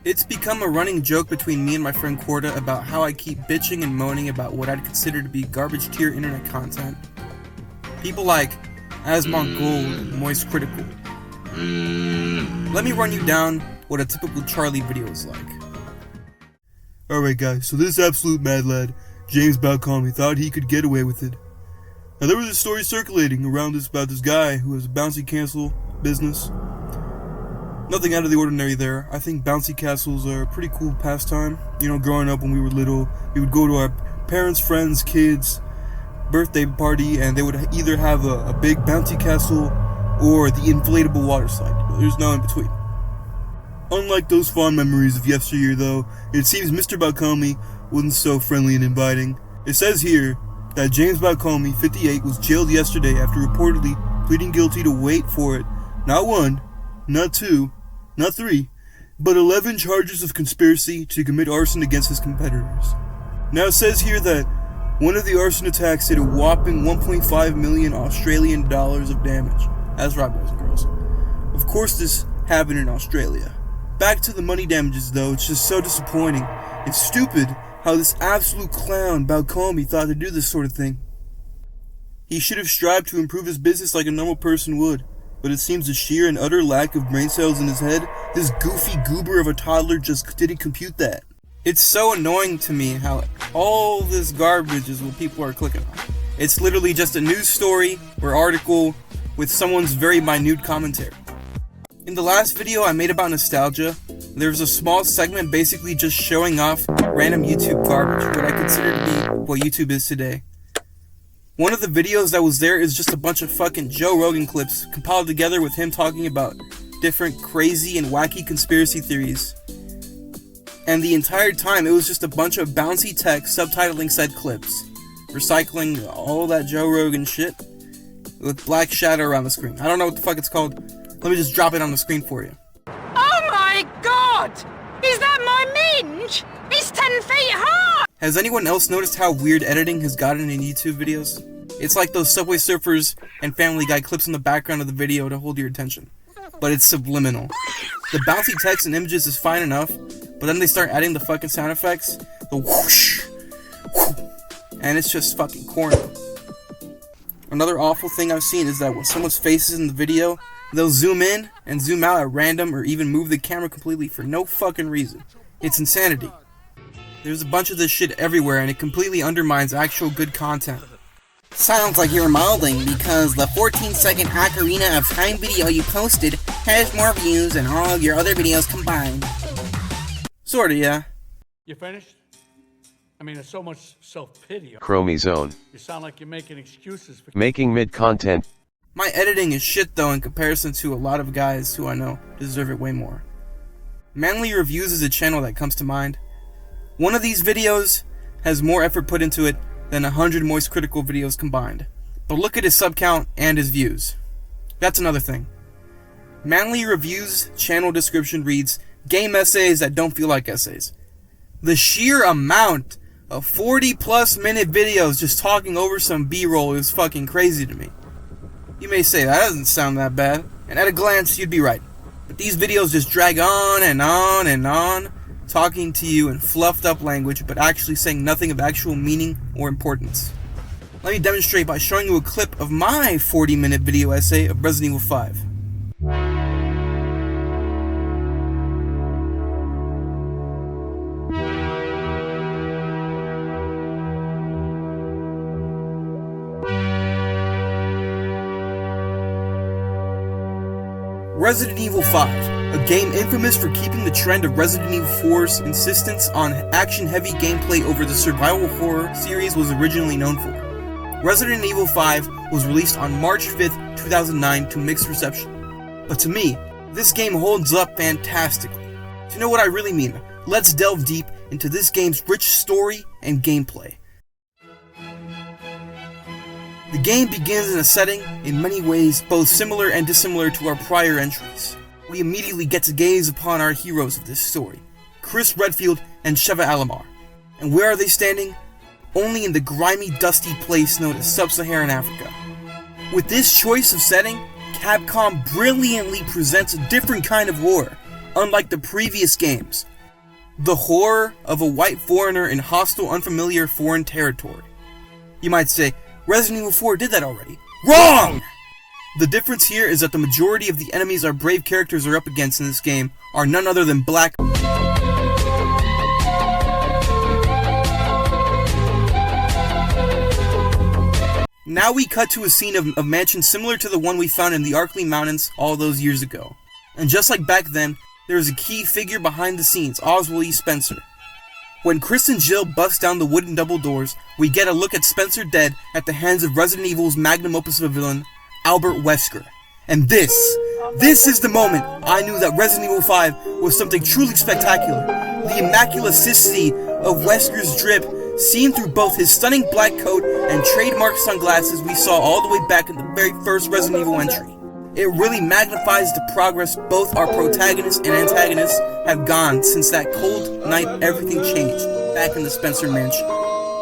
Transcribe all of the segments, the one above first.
It's become a running joke between me and my friend Corda about how I keep bitching and moaning about what I'd consider to be garbage tier internet content. People like Asmont Gold and Moist Critical. Let me run you down what a typical Charlie video is like. Alright guys, so this absolute mad lad, James Balcomie, thought he could get away with it. Now there was a story circulating around about this guy who has a bouncy castle business. Nothing out of the ordinary there. I think bouncy castles are a pretty cool pastime. You know, growing up when we were little, we would go to our parents, friends, kids' birthday party, and they would either have a big bouncy castle or the inflatable water slide. There's no in between. Unlike those fond memories of yesteryear, though, it seems Mr. Balcomie wasn't so friendly and inviting. It says here that James Balcomie, 58, was jailed yesterday after reportedly pleading guilty to, wait for it, not one, not two, not three, but 11 charges of conspiracy to commit arson against his competitors. Now it says here that one of the arson attacks did a whopping 1.5 million Australian dollars of damage. That's right, boys and girls. Of course this happened in Australia. Back to the money damages though, it's just so disappointing and stupid how this absolute clown Balcomie thought to do this sort of thing. He should have strived to improve his business like a normal person would. But it seems the sheer and utter lack of brain cells in his head, this goofy goober of a toddler just didn't compute that. It's so annoying to me how all this garbage is what people are clicking on. It's literally just a news story or article with someone's very minute commentary. In the last video I made about nostalgia, there was a small segment basically just showing off random YouTube garbage, what I consider to be what YouTube is today. One of the videos that was there is just a bunch of fucking Joe Rogan clips compiled together with him talking about different crazy and wacky conspiracy theories. And the entire time it was just a bunch of bouncy text subtitling said clips, recycling all that Joe Rogan shit with black shadow around the screen. I don't know what the fuck it's called. Let me just drop it on the screen for you. Oh my god! Is that my minge? It's 10 feet high! Has anyone else noticed how weird editing has gotten in YouTube videos? It's like those Subway Surfers and Family Guy clips in the background of the video to hold your attention. But it's subliminal. The bouncy text and images is fine enough, but then they start adding the fucking sound effects, the whoosh, whoosh, and it's just fucking corny. Another awful thing I've seen is that when someone's face is in the video, they'll zoom in and zoom out at random or even move the camera completely for no fucking reason. It's insanity. There's a bunch of this shit everywhere and it completely undermines actual good content. Sounds like you're molding because the 14-second Ocarina of Time video you posted has more views than all your other videos combined. Sorta, yeah. You finished? I mean, it's so much self-pity. Chromie-Zone. You sound like you're making excuses for Making mid-content. My editing is shit though in comparison to a lot of guys who I know deserve it way more. Manly Reviews is a channel that comes to mind. One of these videos has more effort put into it than 100 Moist Critical videos combined. But look at his sub count and his views. That's another thing. Manly Reviews channel description reads, game essays that don't feel like essays. The sheer amount of 40+ minute videos just talking over some B-roll is fucking crazy to me. You may say that doesn't sound that bad, and at a glance you'd be right. But these videos just drag on and on and on, talking to you in fluffed up language but actually saying nothing of actual meaning or importance. Let me demonstrate by showing you a clip of my 40-minute video essay of Resident Evil 5. Resident Evil 5, a game infamous for keeping the trend of Resident Evil 4's insistence on action-heavy gameplay over the survival horror series was originally known for. Resident Evil 5 was released on March 5th, 2009 to mixed reception. But to me, this game holds up fantastically. To know what I really mean, let's delve deep into this game's rich story and gameplay. The game begins in a setting, in many ways, both similar and dissimilar to our prior entries. We immediately get to gaze upon our heroes of this story, Chris Redfield and Sheva Alomar. And where are they standing? Only in the grimy, dusty place known as Sub-Saharan Africa. With this choice of setting, Capcom brilliantly presents a different kind of horror, unlike the previous games, The horror of a white foreigner in hostile, unfamiliar foreign territory. You might say, Resident Evil 4 did that already. Wrong! The difference here is that the majority of the enemies our brave characters are up against in this game are none other than black. Now we cut to a scene of a mansion similar to the one we found in the Arkley Mountains all those years ago. And just like back then, there is a key figure behind the scenes, Oswald E. Spencer. When Chris and Jill bust down the wooden double doors, we get a look at Spencer dead at the hands of Resident Evil's magnum opus of a villain, Albert Wesker. And this is the moment I knew that Resident Evil 5 was something truly spectacular. The immaculatecity of Wesker's drip seen through both his stunning black coat and trademark sunglasses we saw all the way back in the very first Resident Evil entry. It really magnifies the progress both our protagonists and antagonists have gone since that cold night everything changed back in the Spencer mansion.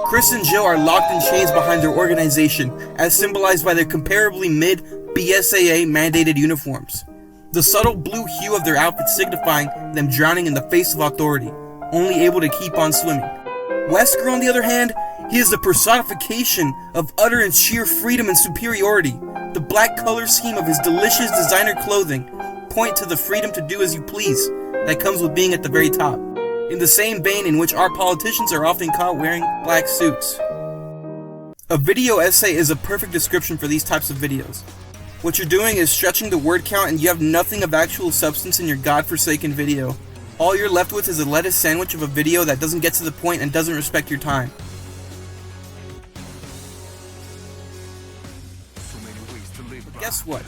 Chris and Jill are locked in chains behind their organization, as symbolized by their comparably mid-BSAA mandated uniforms. The subtle blue hue of their outfits signifying them drowning in the face of authority, only able to keep on swimming. Wesker, on the other hand, he is the personification of utter and sheer freedom and superiority. The black color scheme of his delicious designer clothing point to the freedom to do as you please that comes with being at the very top, in the same vein in which our politicians are often caught wearing black suits. A video essay is a perfect description for these types of videos. What you're doing is stretching the word count and you have nothing of actual substance in your godforsaken video. All you're left with is a lettuce sandwich of a video that doesn't get to the point and doesn't respect your time. But guess what?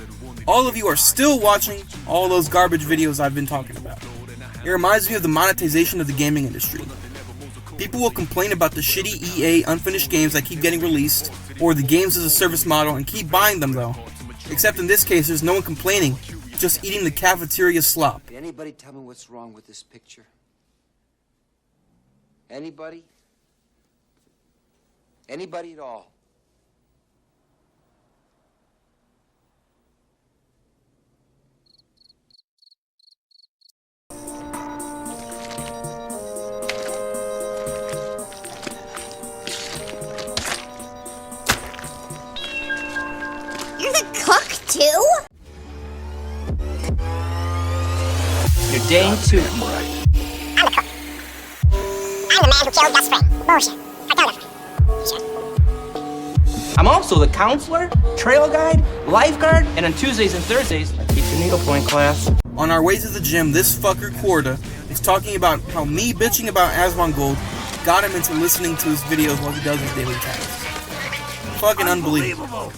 All of you are still watching all those garbage videos I've been talking about. It reminds me of the monetization of the gaming industry. People will complain about the shitty EA unfinished games that keep getting released, or the games as a service model, and keep buying them though. Except in this case, there's no one complaining, just eating the cafeteria slop. Can anybody tell me what's wrong with this picture? Anybody? Anybody at all? You're the cook, too? You're dang too. I'm the cook. I'm the man who killed your spring. Bullshit. Photographer. I'm also the counselor, trail guide, lifeguard, and on Tuesdays and Thursdays, I teach a needlepoint class. On our way to the gym, this fucker Korda is talking about how me bitching about Asmongold got him into listening to his videos while he does his daily tasks. Fucking unbelievable.